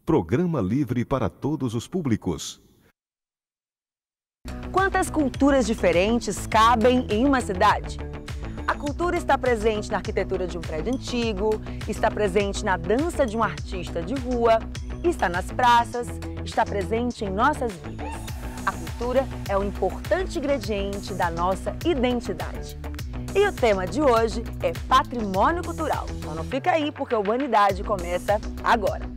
Programa livre para todos os públicos. Quantas culturas diferentes cabem em uma cidade? A cultura está presente na arquitetura de um prédio antigo, está presente na dança de um artista de rua, está nas praças, está presente em nossas vidas. A cultura é um importante ingrediente da nossa identidade. E o tema de hoje é patrimônio cultural. Então não fica aí porque a Humanidade começa agora.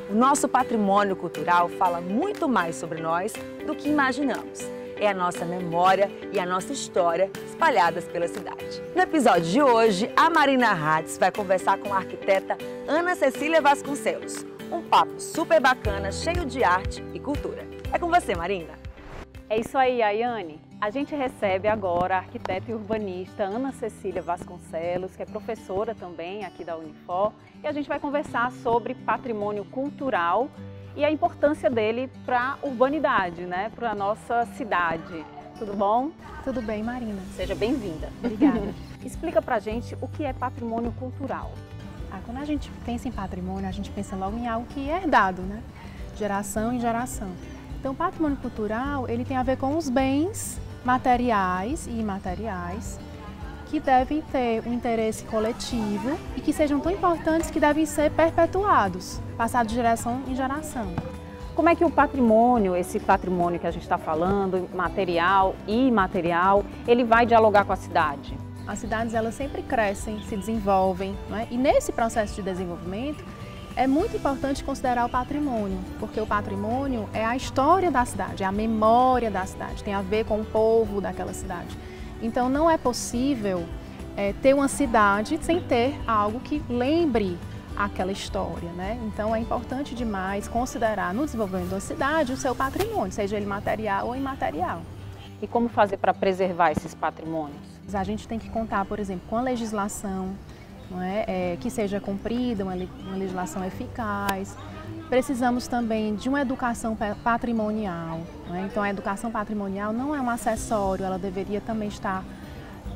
O nosso patrimônio cultural fala muito mais sobre nós do que imaginamos. É a nossa memória e a nossa história espalhadas pela cidade. No episódio de hoje, a Marina Hatz vai conversar com a arquiteta Ana Cecília Vasconcelos. Um papo super bacana, cheio de arte e cultura. É com você, Marina. É isso aí, Ayane. A gente recebe agora a arquiteta e urbanista Ana Cecília Vasconcelos, que é professora também aqui da Unifor, e a gente vai conversar sobre patrimônio cultural e a importância dele para a urbanidade, né? Para a nossa cidade. Tudo bom? Tudo bem, Marina. Seja bem-vinda. Obrigada. Explica pra gente o que é patrimônio cultural. Quando a gente pensa em patrimônio, a gente pensa logo em algo que é herdado, né? Geração em geração. Então, o patrimônio cultural, ele tem a ver com os bens materiais e imateriais que devem ter um interesse coletivo e que sejam tão importantes que devem ser perpetuados, passados de geração em geração. Como é que o patrimônio, esse patrimônio que a gente está falando, material e imaterial, ele vai dialogar com a cidade? As cidades, elas sempre crescem, se desenvolvem, não é? E nesse processo de desenvolvimento, é muito importante considerar o patrimônio, porque o patrimônio é a história da cidade, é a memória da cidade, tem a ver com o povo daquela cidade. Então não é possível ter uma cidade sem ter algo que lembre aquela história, né? Então é importante demais considerar no desenvolvimento da cidade o seu patrimônio, seja ele material ou imaterial. E como fazer para preservar esses patrimônios? A gente tem que contar, por exemplo, com a legislação, não é? Que seja cumprida, uma legislação eficaz. Precisamos também de uma educação patrimonial, não é? Então a educação patrimonial não é um acessório, ela deveria também estar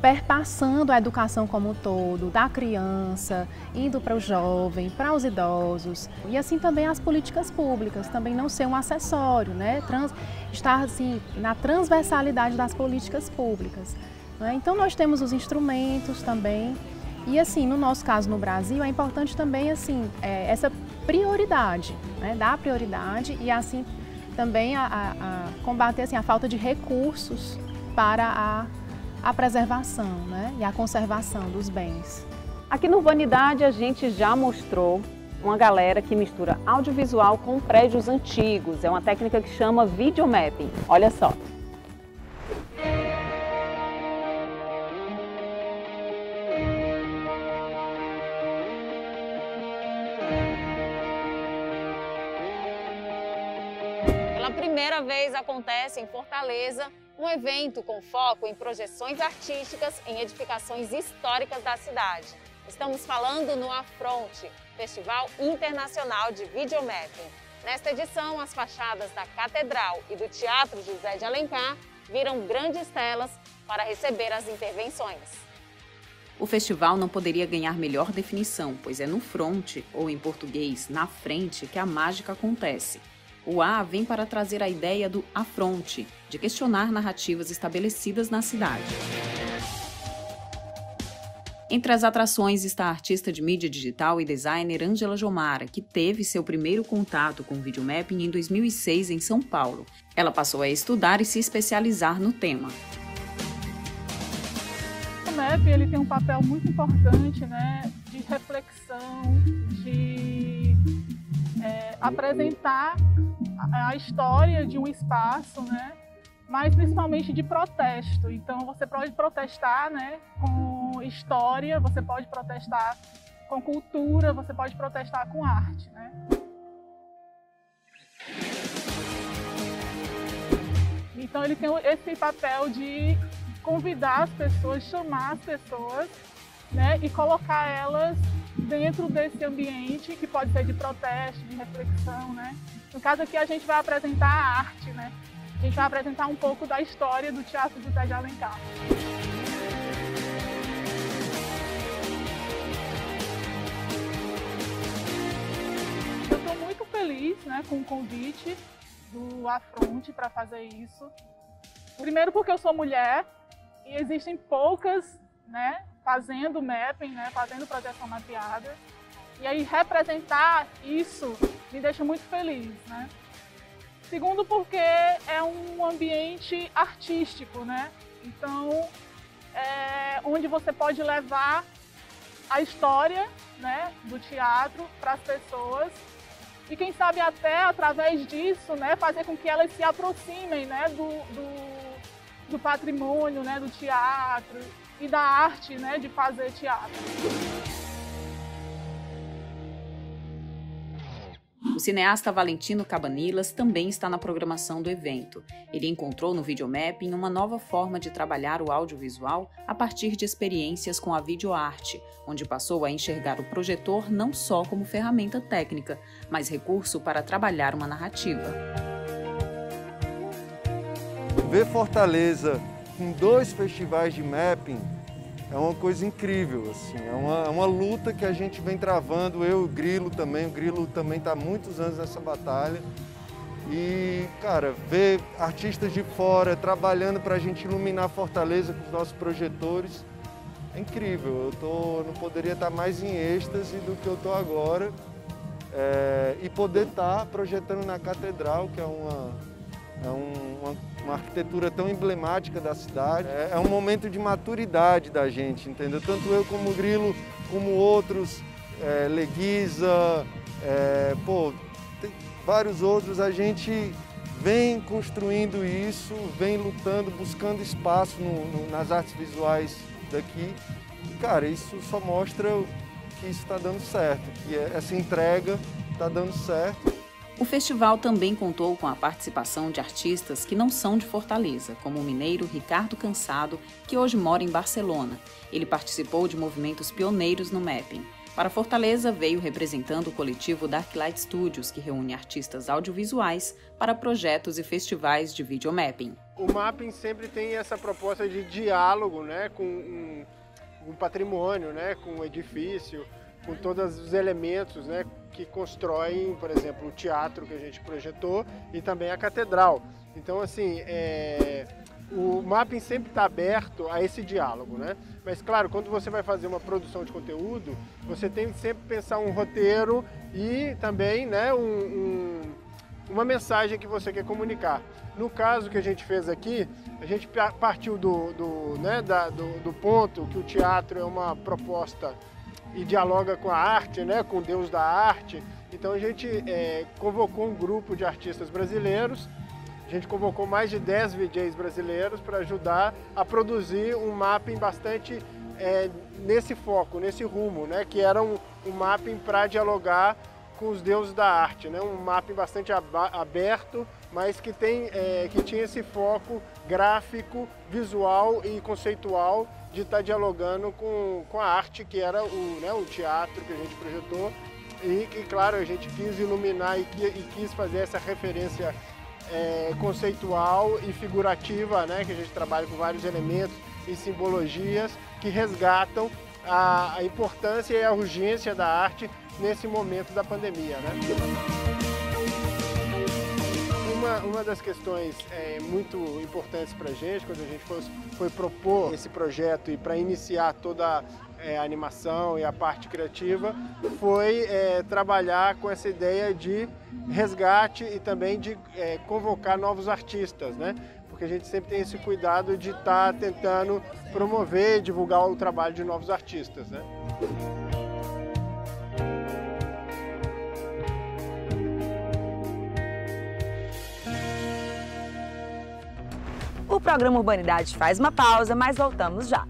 perpassando a educação como um todo, da criança, indo para o jovem, para os idosos. E assim também as políticas públicas, também não ser um acessório, né? Estar assim, na transversalidade das políticas públicas. Não é? Então nós temos os instrumentos também. E assim, no nosso caso no Brasil, é importante também assim, essa prioridade, né? Dar prioridade e assim também a combater assim, a falta de recursos para a preservação, né? E a conservação dos bens. Aqui no Urbanidade a gente já mostrou uma galera que mistura audiovisual com prédios antigos. É uma técnica que chama videomapping. Olha só. Pela primeira vez acontece em Fortaleza um evento com foco em projeções artísticas em edificações históricas da cidade. Estamos falando no Afronte, Festival Internacional de Videomapping. Nesta edição, as fachadas da Catedral e do Teatro José de Alencar viram grandes telas para receber as intervenções. O festival não poderia ganhar melhor definição, pois é no fronte, ou em português, na frente, que a mágica acontece. O A vem para trazer a ideia do afronte, de questionar narrativas estabelecidas na cidade. Entre as atrações está a artista de mídia digital e designer Ângela Jomara, que teve seu primeiro contato com o videomapping em 2006 em São Paulo. Ela passou a estudar e se especializar no tema. O mapping ele tem um papel muito importante, né, de reflexão, de apresentar a história de um espaço, né, mas principalmente de protesto. Então você pode protestar, né, com história, você pode protestar com cultura, você pode protestar com arte, né? Então ele tem esse papel de convidar as pessoas, chamar as pessoas, né, e colocar elas dentro desse ambiente que pode ser de protesto, de reflexão, né? No caso aqui a gente vai apresentar a arte, né? A gente vai apresentar um pouco da história do Teatro José de Alencar. Eu estou muito feliz, né, com o convite do Afronte para fazer isso. Primeiro porque eu sou mulher e existem poucas, né, fazendo mapping, né, fazendo projeção mapeada. E aí representar isso me deixa muito feliz, né? Segundo porque é um ambiente artístico, né? Então, onde você pode levar a história, né, do teatro para as pessoas e quem sabe até através disso, né, fazer com que elas se aproximem, né, do patrimônio, né, do teatro e da arte, né, de fazer teatro. O cineasta Valentino Cabanilas também está na programação do evento. Ele encontrou no videomapping uma nova forma de trabalhar o audiovisual a partir de experiências com a videoarte, onde passou a enxergar o projetor não só como ferramenta técnica, mas recurso para trabalhar uma narrativa. Ver Fortaleza com 2 festivais de mapping é uma coisa incrível, assim, é uma luta que a gente vem travando, eu e o Grilo também está há muitos anos nessa batalha. E, cara, ver artistas de fora trabalhando para a gente iluminar Fortaleza com os nossos projetores é incrível. Eu não poderia estar mais em êxtase do que eu estou agora. E poder estar projetando na Catedral, que é uma arquitetura tão emblemática da cidade. É um momento de maturidade da gente, entendeu? Tanto eu como o Grilo, como outros, Leguiza, tem vários outros, a gente vem construindo isso, vem lutando, buscando espaço nas artes visuais daqui. E, cara, isso só mostra que isso está dando certo, que essa entrega está dando certo. O festival também contou com a participação de artistas que não são de Fortaleza, como o mineiro Ricardo Cansado, que hoje mora em Barcelona. Ele participou de movimentos pioneiros no mapping. Para Fortaleza, veio representando o coletivo Darklight Studios, que reúne artistas audiovisuais para projetos e festivais de videomapping. O mapping sempre tem essa proposta de diálogo, né, com um patrimônio, né, com um edifício, com todos os elementos, né, que constroem, por exemplo, o teatro que a gente projetou e também a catedral. Então, assim, o mapping sempre está aberto a esse diálogo, né? Mas, claro, quando você vai fazer uma produção de conteúdo, você tem que sempre pensar um roteiro e também, né, uma mensagem que você quer comunicar. No caso que a gente fez aqui, a gente partiu do ponto que o teatro é uma proposta e dialoga com a arte, né, com o Deus da arte. Então a gente convocou um grupo de artistas brasileiros, a gente convocou mais de 10 VJs brasileiros para ajudar a produzir um mapping bastante nesse foco, nesse rumo, né, que era um mapping para dialogar com os deuses da arte, né, um mapping bastante aberto, mas que tinha esse foco gráfico, visual e conceitual de estar dialogando com a arte, que era o teatro que a gente projetou e que, claro, a gente quis iluminar e quis fazer essa referência conceitual e figurativa, né, que a gente trabalha com vários elementos e simbologias que resgatam a importância e a urgência da arte nesse momento da pandemia, né? Uma das questões muito importantes para a gente, quando a gente foi propor esse projeto e para iniciar toda a animação e a parte criativa, foi trabalhar com essa ideia de resgate e também de convocar novos artistas, né? Porque a gente sempre tem esse cuidado de estar tentando promover e divulgar o trabalho de novos artistas, né? O programa Urbanidade faz uma pausa, mas voltamos já.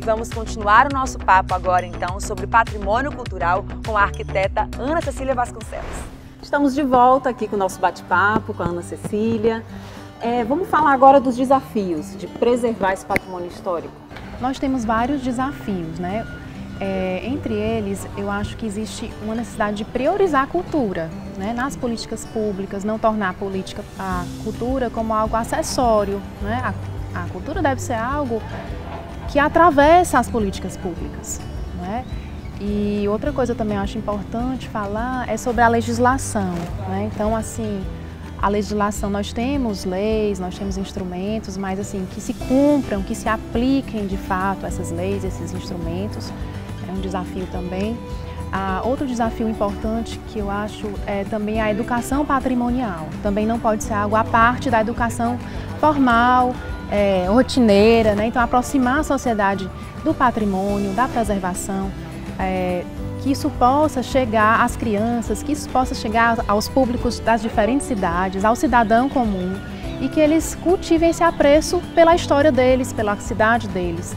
E vamos continuar o nosso papo agora, então, sobre patrimônio cultural com a arquiteta Ana Cecília Vasconcelos. Estamos de volta aqui com o nosso bate-papo com a Ana Cecília. Vamos falar agora dos desafios de preservar esse patrimônio histórico. Nós temos vários desafios, né? Entre eles, eu acho que existe uma necessidade de priorizar a cultura, né? Nas políticas públicas, não tornar a cultura como algo acessório, né? A cultura deve ser algo que atravessa as políticas públicas, né? E outra coisa também eu acho importante falar é sobre a legislação, né? Então, assim, a legislação, nós temos leis, nós temos instrumentos, mas assim, que se cumpram, que se apliquem de fato essas leis, esses instrumentos, é um desafio também. Outro desafio importante que eu acho é também a educação patrimonial. Também não pode ser algo à parte da educação formal, rotineira, né? Então, aproximar a sociedade do patrimônio, da preservação, que isso possa chegar às crianças, que isso possa chegar aos públicos das diferentes cidades, ao cidadão comum, e que eles cultivem esse apreço pela história deles, pela cidade deles.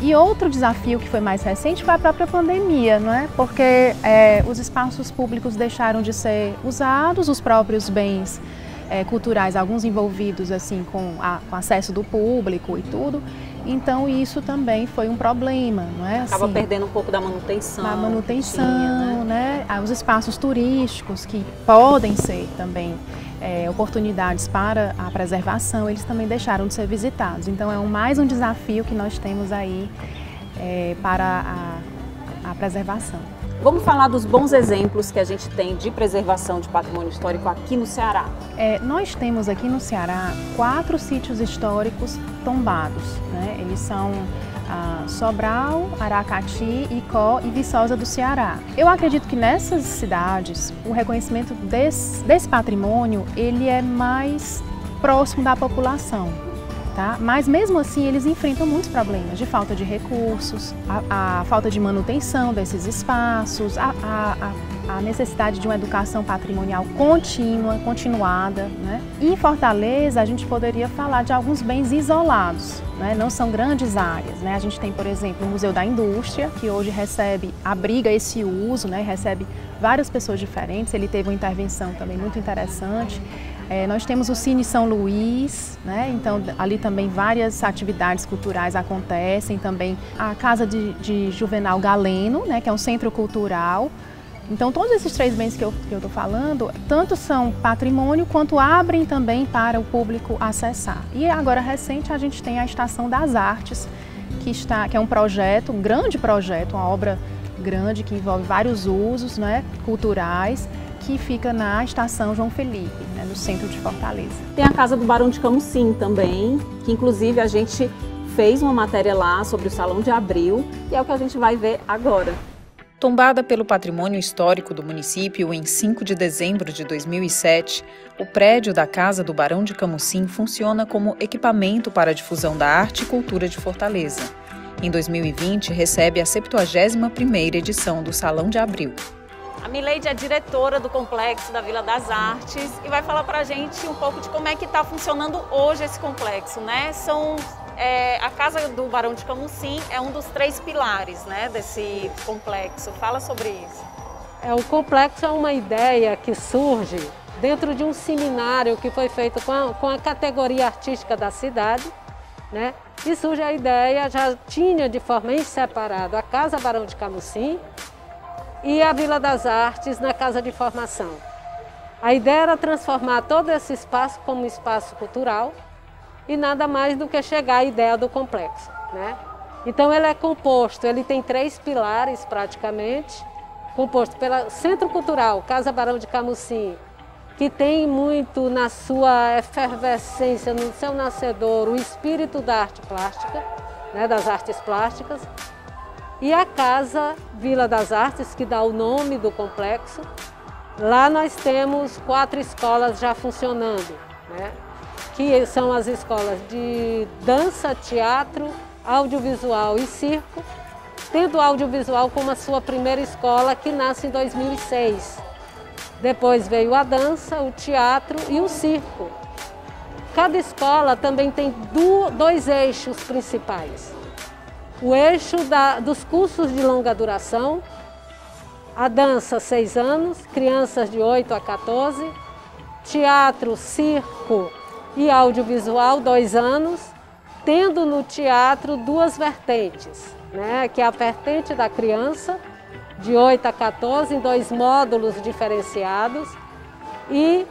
E outro desafio que foi mais recente foi a própria pandemia, não é? Porque os espaços públicos deixaram de ser usados, os próprios bens culturais, alguns envolvidos assim com acesso do público e tudo. Então isso também foi um problema, não é? Acaba perdendo um pouco da manutenção. A manutenção, né? Os espaços turísticos que podem ser também oportunidades para a preservação, eles também deixaram de ser visitados. Então é mais um desafio que nós temos aí para a preservação. Vamos falar dos bons exemplos que a gente tem de preservação de patrimônio histórico aqui no Ceará. Nós temos aqui no Ceará 4 sítios históricos tombados, né? Eles são Sobral, Aracati, Icó e Viçosa do Ceará. Eu acredito que nessas cidades o reconhecimento desse patrimônio ele é mais próximo da população. Tá? Mas mesmo assim eles enfrentam muitos problemas de falta de recursos, a falta de manutenção desses espaços, a necessidade de uma educação patrimonial continuada, né? E em Fortaleza a gente poderia falar de alguns bens isolados, né? Não são grandes áreas, né? A gente tem, por exemplo, o Museu da Indústria, que hoje abriga esse uso, né? Recebe várias pessoas diferentes, ele teve uma intervenção também muito interessante. Nós temos o Cine São Luís, né? Então ali também várias atividades culturais acontecem, também a Casa de Juvenal Galeno, né? Que é um centro cultural. Então todos esses 3 bens que eu estou falando, tanto são patrimônio quanto abrem também para o público acessar. E agora recente a gente tem a Estação das Artes, que é um projeto, um grande projeto, uma obra grande que envolve vários usos, né? Culturais, que fica na Estação João Felipe, né, no centro de Fortaleza. Tem a Casa do Barão de Camusim também, que inclusive a gente fez uma matéria lá sobre o Salão de Abril, e é o que a gente vai ver agora. Tombada pelo patrimônio histórico do município em 5 de dezembro de 2007, o prédio da Casa do Barão de Camusim funciona como equipamento para a difusão da arte e cultura de Fortaleza. Em 2020, recebe a 71ª edição do Salão de Abril. A Mileide é diretora do Complexo da Vila das Artes e vai falar para a gente um pouco de como é que está funcionando hoje esse complexo, né? A Casa do Barão de Camusim é um dos 3 pilares, né, desse complexo. Fala sobre isso. O complexo é uma ideia que surge dentro de um seminário que foi feito com a categoria artística da cidade, né? E surge a ideia, já tinha de forma separada a Casa Barão de Camusim e a Vila das Artes na Casa de Formação. A ideia era transformar todo esse espaço como um espaço cultural e nada mais do que chegar à ideia do complexo, né? Então ele é composto, ele tem 3 pilares praticamente, composto pelo Centro Cultural Casa Barão de Camusim, que tem muito na sua efervescência, no seu nascedor, o espírito da arte plástica, né, das artes plásticas, e a Casa Vila das Artes, que dá o nome do complexo. Lá nós temos 4 escolas já funcionando, né? Que são as escolas de dança, teatro, audiovisual e circo, tendo o audiovisual como a sua primeira escola, que nasce em 2006. Depois veio a dança, o teatro e o circo. Cada escola também tem 2 eixos principais. o eixo dos cursos de longa duração, a dança 6 anos, crianças de 8 a 14, teatro, circo e audiovisual 2 anos, tendo no teatro 2 vertentes, né? Que é a vertente da criança, de 8 a 14, em 2 módulos diferenciados, e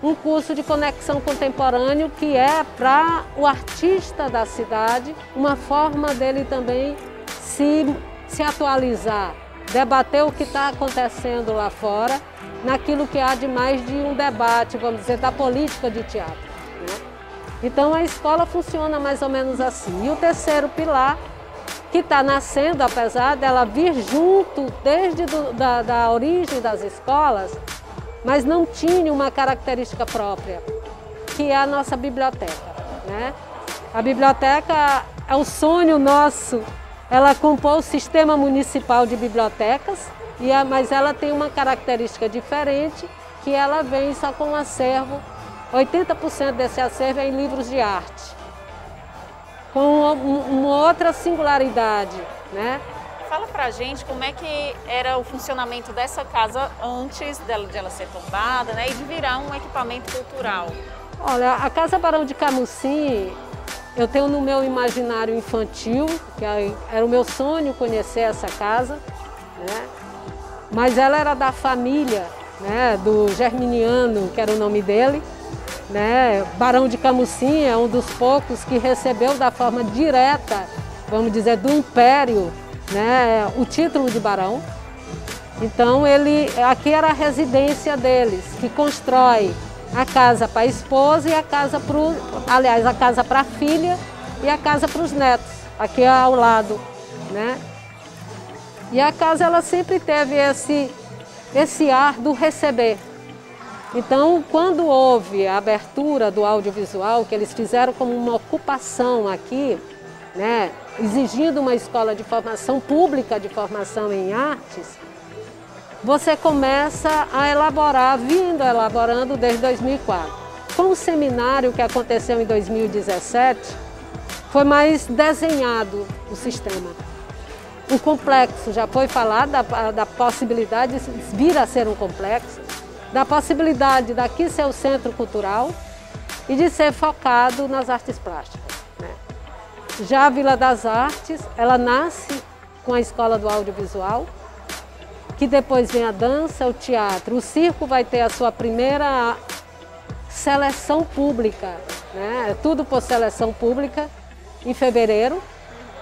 um curso de conexão contemporâneo que é para o artista da cidade, uma forma dele também se atualizar, debater o que está acontecendo lá fora, naquilo que há de mais de um debate, vamos dizer, da política de teatro, né? Então a escola funciona mais ou menos assim. E o terceiro pilar, que está nascendo, apesar dela vir junto desde da origem das escolas, mas não tinha uma característica própria, que é a nossa biblioteca, né? A biblioteca é o sonho nosso, ela compõe o sistema municipal de bibliotecas, mas ela tem uma característica diferente, que ela vem só com um acervo, 80% desse acervo é em livros de arte, com uma outra singularidade, né? Fala pra gente como é que era o funcionamento dessa casa antes de ela ser tombada, né, e de virar um equipamento cultural. Olha, a Casa Barão de Camusim, eu tenho no meu imaginário infantil, que era o meu sonho conhecer essa casa, né? Mas ela era da família, né, do Germiniano, que era o nome dele, né? Barão de Camusim é um dos poucos que recebeu da forma direta, vamos dizer, do Império, né, o título de barão. Então aqui era a residência deles, que constrói a casa para a esposa e a casa a casa para a filha e a casa para os netos, aqui ao lado, né? E a casa ela sempre teve esse ar do receber. Então, quando houve a abertura do audiovisual, que eles fizeram como uma ocupação aqui, né, exigindo uma escola de formação pública, de formação em artes, você começa a elaborar, elaborando desde 2004. Com o seminário que aconteceu em 2017, foi mais desenhado o sistema. O complexo, já foi falado da possibilidade de vir a ser um complexo, da possibilidade daqui ser o centro cultural e de ser focado nas artes plásticas, né? Já a Vila das Artes, ela nasce com a Escola do Audiovisual, que depois vem a dança, o teatro. O circo vai ter a sua primeira seleção pública, né? Tudo por seleção pública, em fevereiro,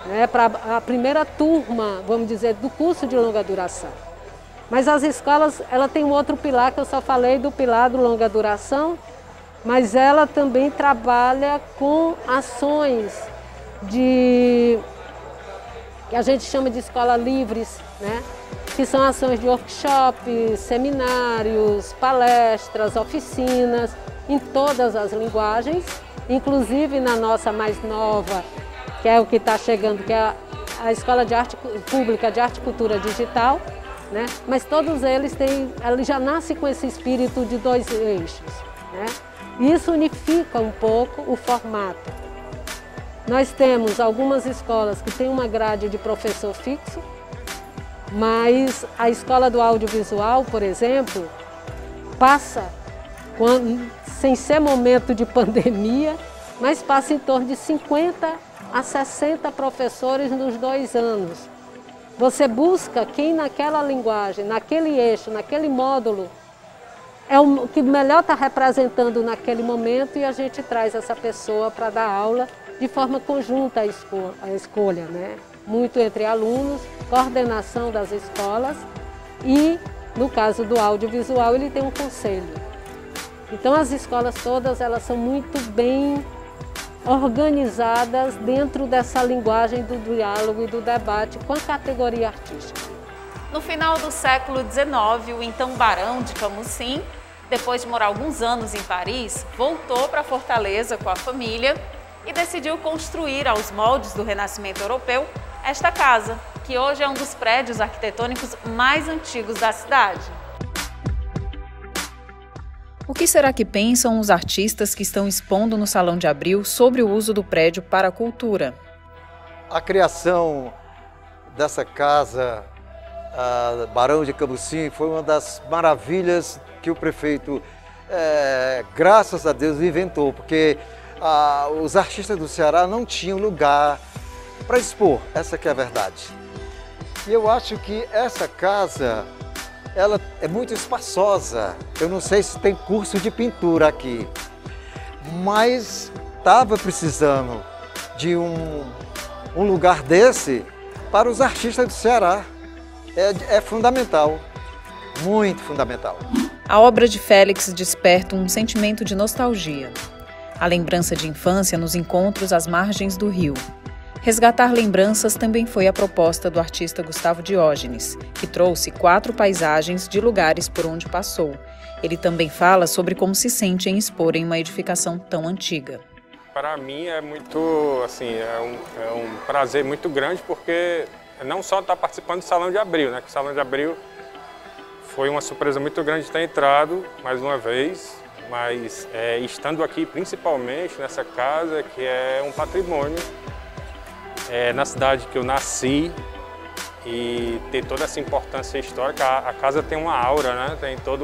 né? Para a primeira turma, vamos dizer, do curso de longa duração. Mas as escolas, ela tem um outro pilar, que eu só falei do pilar do longa duração, mas ela também trabalha com ações que a gente chama de escola livres, né? Que são ações de workshops, seminários, palestras, oficinas, em todas as linguagens, inclusive na nossa mais nova, que é o que está chegando, que é a Escola de Arte Pública de Arte e Cultura Digital, né? Mas todos eles já nascem com esse espírito de 2 eixos, né? E isso unifica um pouco o formato. Nós temos algumas escolas que têm uma grade de professor fixo, mas a Escola do Audiovisual, por exemplo, passa, sem ser momento de pandemia, mas passa em torno de 50 a 60 professores nos 2 anos. Você busca quem naquela linguagem, naquele eixo, naquele módulo, é o que melhor está representando naquele momento, e a gente traz essa pessoa para dar aula de forma conjunta a escolha, né? Muito entre alunos, coordenação das escolas e, no caso do audiovisual, ele tem um conselho. Então as escolas todas, elas são muito bem organizadas dentro dessa linguagem do diálogo e do debate com a categoria artística. No final do século XIX, o então Barão de Camusim, depois de morar alguns anos em Paris, voltou para Fortaleza com a família e decidiu construir, aos moldes do Renascimento Europeu, esta casa, que hoje é um dos prédios arquitetônicos mais antigos da cidade. O que será que pensam os artistas que estão expondo no Salão de Abril sobre o uso do prédio para a cultura? A criação dessa casa, Barão de Cambuci, foi uma das maravilhas que o prefeito, graças a Deus, inventou, porque os artistas do Ceará não tinham lugar para expor, essa que é a verdade. E eu acho que essa casa, ela é muito espaçosa. Eu não sei se tem curso de pintura aqui, mas estava precisando de um lugar desse para os artistas do Ceará. É fundamental, muito fundamental. A obra de Félix desperta um sentimento de nostalgia. A lembrança de infância nos encontros às margens do rio. Resgatar lembranças também foi a proposta do artista Gustavo Diógenes, que trouxe 4 paisagens de lugares por onde passou. Ele também fala sobre como se sente em expor em uma edificação tão antiga. Para mim é muito, assim, é um prazer muito grande, porque não só estar participando do Salão de Abril, né? Que o Salão de Abril foi uma surpresa muito grande ter entrado mais uma vez, mas estando aqui principalmente nessa casa, que é um patrimônio, na cidade que eu nasci, e ter toda essa importância histórica. A casa tem uma aura, né? Tem toda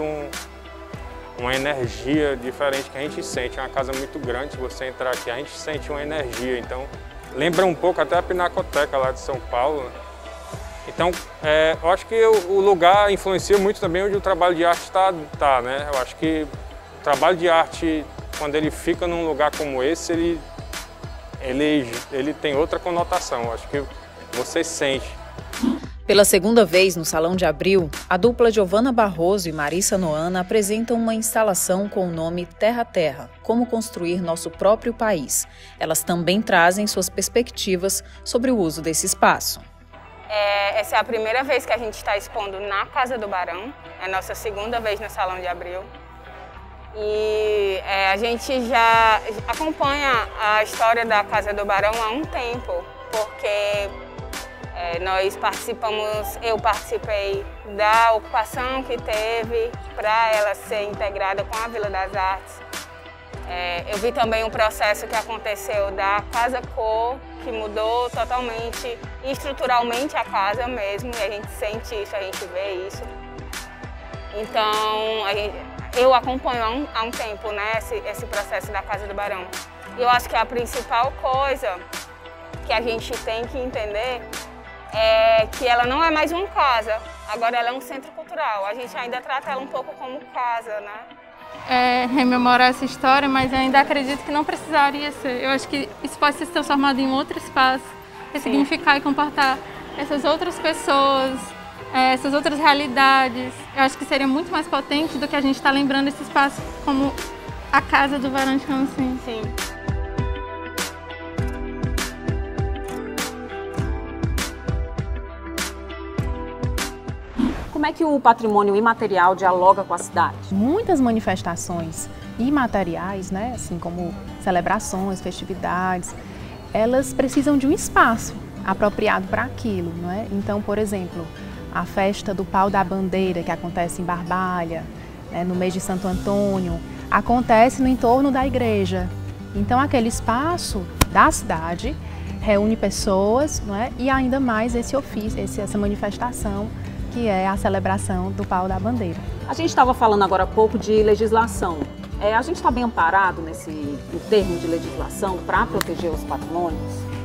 uma energia diferente que a gente sente. É uma casa muito grande, se você entrar aqui a gente sente uma energia, então lembra um pouco até a Pinacoteca lá de São Paulo, né? Então, eu acho que o lugar influencia muito também onde o trabalho de arte está, né? Eu acho que o trabalho de arte, quando ele fica num lugar como esse, ele tem outra conotação. Eu acho que você sente. Pela segunda vez no Salão de Abril, a dupla Giovana Barroso e Marissa Noana apresentam uma instalação com o nome Terra a Terra, como construir nosso próprio país. Elas também trazem suas perspectivas sobre o uso desse espaço. Essa é a primeira vez que a gente está expondo na Casa do Barão, é a nossa segunda vez no Salão de Abril. E a gente já acompanha a história da Casa do Barão há um tempo, porque eu participei da ocupação que teve para ela ser integrada com a Vila das Artes. Eu vi também um processo que aconteceu da Casa Cor, que mudou totalmente, estruturalmente a casa mesmo, e a gente sente isso, a gente vê isso. Então, eu acompanho há um tempo, né, esse processo da Casa do Barão. E eu acho que a principal coisa que a gente tem que entender é que ela não é mais uma casa, agora ela é um centro cultural. A gente ainda trata ela um pouco como casa, né? Rememorar essa história, mas ainda acredito que não precisaria ser. Eu acho que isso pode ser transformado em outro espaço, ressignificar e comportar essas outras pessoas, essas outras realidades. Eu acho que seria muito mais potente do que a gente estar lembrando esse espaço como a casa do Barão de Cambuci. Sim. Como é que o patrimônio imaterial dialoga com a cidade? Muitas manifestações imateriais, né, assim como celebrações, festividades, elas precisam de um espaço apropriado para aquilo, não é? Então, por exemplo, a festa do Pau da Bandeira, que acontece em Barbalha, né, no mês de Santo Antônio, acontece no entorno da igreja. Então, aquele espaço da cidade reúne pessoas, não é? E ainda mais esse ofício, essa manifestação, que é a celebração do Pau da Bandeira. A gente estava falando agora há pouco de legislação. A gente está bem amparado em termos de legislação para proteger os patrimônios?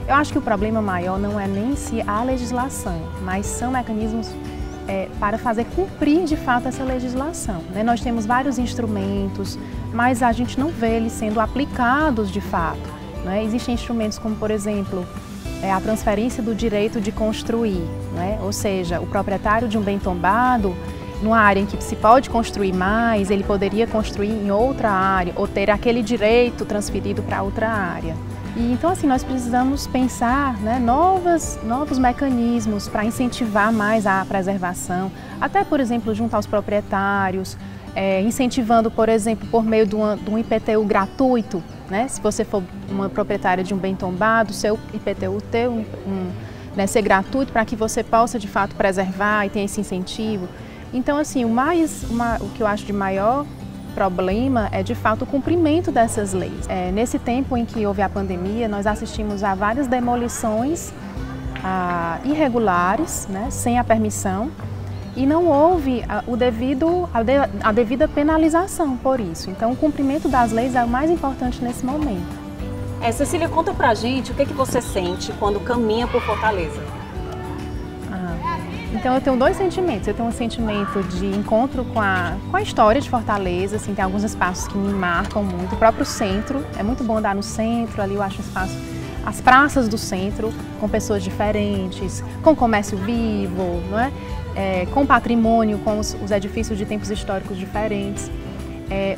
Eu acho que o problema maior não é nem se a legislação, mas são mecanismos para fazer cumprir de fato essa legislação, né? Nós temos vários instrumentos, mas a gente não vê eles sendo aplicados de fato, né? Existem instrumentos como, por exemplo, a transferência do direito de construir, né? Ou seja, o proprietário de um bem tombado, numa área em que se pode construir mais, ele poderia construir em outra área ou ter aquele direito transferido para outra área. E então, assim, nós precisamos pensar, né, novos mecanismos para incentivar mais a preservação, até, por exemplo, junto aos proprietários, incentivando, por exemplo, por meio de um IPTU gratuito, né? Se você for uma proprietária de um bem tombado, seu IPTU ser gratuito para que você possa, de fato, preservar e ter esse incentivo. Então, assim, o que eu acho de maior problema é, de fato, o cumprimento dessas leis. Nesse tempo em que houve a pandemia, nós assistimos a várias demolições irregulares, né, sem a permissão, e não houve a devida penalização por isso. Então, o cumprimento das leis é o mais importante nesse momento. Cecília, conta pra gente o que você sente quando caminha por Fortaleza. Então, eu tenho dois sentimentos. Eu tenho um sentimento de encontro com a história de Fortaleza, assim, tem alguns espaços que me marcam muito. O próprio centro, é muito bom andar no centro, ali eu acho espaço, as praças do centro, com pessoas diferentes, com comércio vivo, não é? Com patrimônio, com os edifícios de tempos históricos diferentes.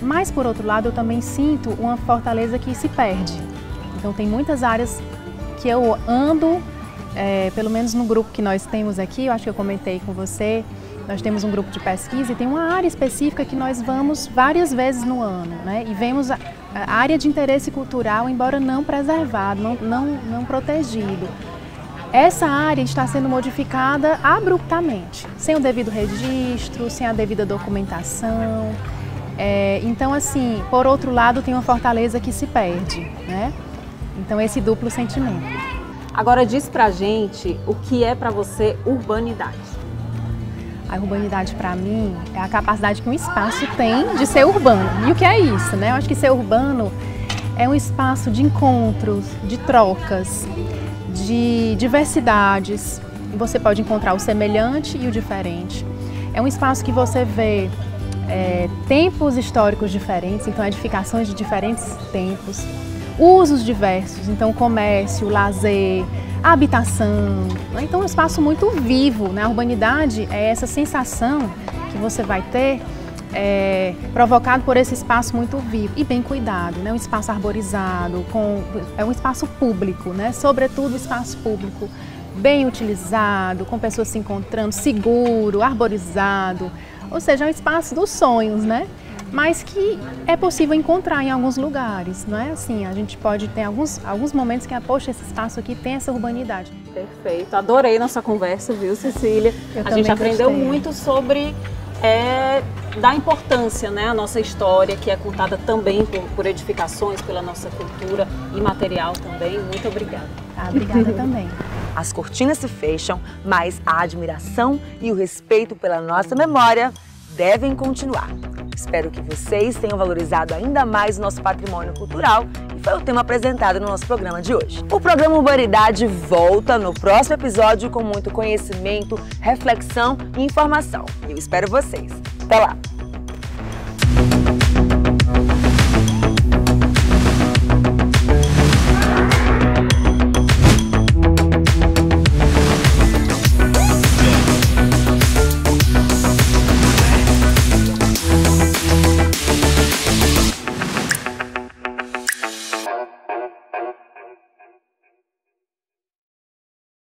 Mas, por outro lado, eu também sinto uma Fortaleza que se perde. Então, tem muitas áreas que eu ando, pelo menos no grupo que nós temos aqui, eu acho que eu comentei com você, nós temos um grupo de pesquisa e tem uma área específica que nós vamos várias vezes no ano, né? E vemos a área de interesse cultural, embora não preservado, não protegido. Essa área está sendo modificada abruptamente, sem o devido registro, sem a devida documentação. Então, assim, por outro lado, tem uma Fortaleza que se perde, né? Então, esse duplo sentimento. Agora, diz pra gente o que é para você urbanidade. A urbanidade, para mim, é a capacidade que um espaço tem de ser urbano. E o que é isso, né? Eu acho que ser urbano é um espaço de encontros, de trocas, de diversidades. Você pode encontrar o semelhante e o diferente. É um espaço que você vê tempos históricos diferentes, então edificações de diferentes tempos, usos diversos, então comércio, lazer, habitação. Então é um espaço muito vivo, né? A urbanidade é essa sensação que você vai ter provocado por esse espaço muito vivo e bem cuidado, né? Um espaço arborizado, é um espaço público, né? Sobretudo espaço público, bem utilizado, com pessoas se encontrando, seguro, arborizado, ou seja, é um espaço dos sonhos, né? Mas que é possível encontrar em alguns lugares, não é assim? A gente pode ter alguns momentos que, poxa, esse espaço aqui tem essa urbanidade. Perfeito, adorei nossa conversa, viu, Cecília? A gente aprendeu muito sobre da importância, né, a nossa história, que é contada também por edificações, pela nossa cultura imaterial também. Muito obrigada. Obrigada também. As cortinas se fecham, mas a admiração e o respeito pela nossa memória devem continuar. Espero que vocês tenham valorizado ainda mais o nosso patrimônio cultural e foi o tema apresentado no nosso programa de hoje. O programa Urbanidade volta no próximo episódio com muito conhecimento, reflexão e informação. Eu espero vocês. Até lá!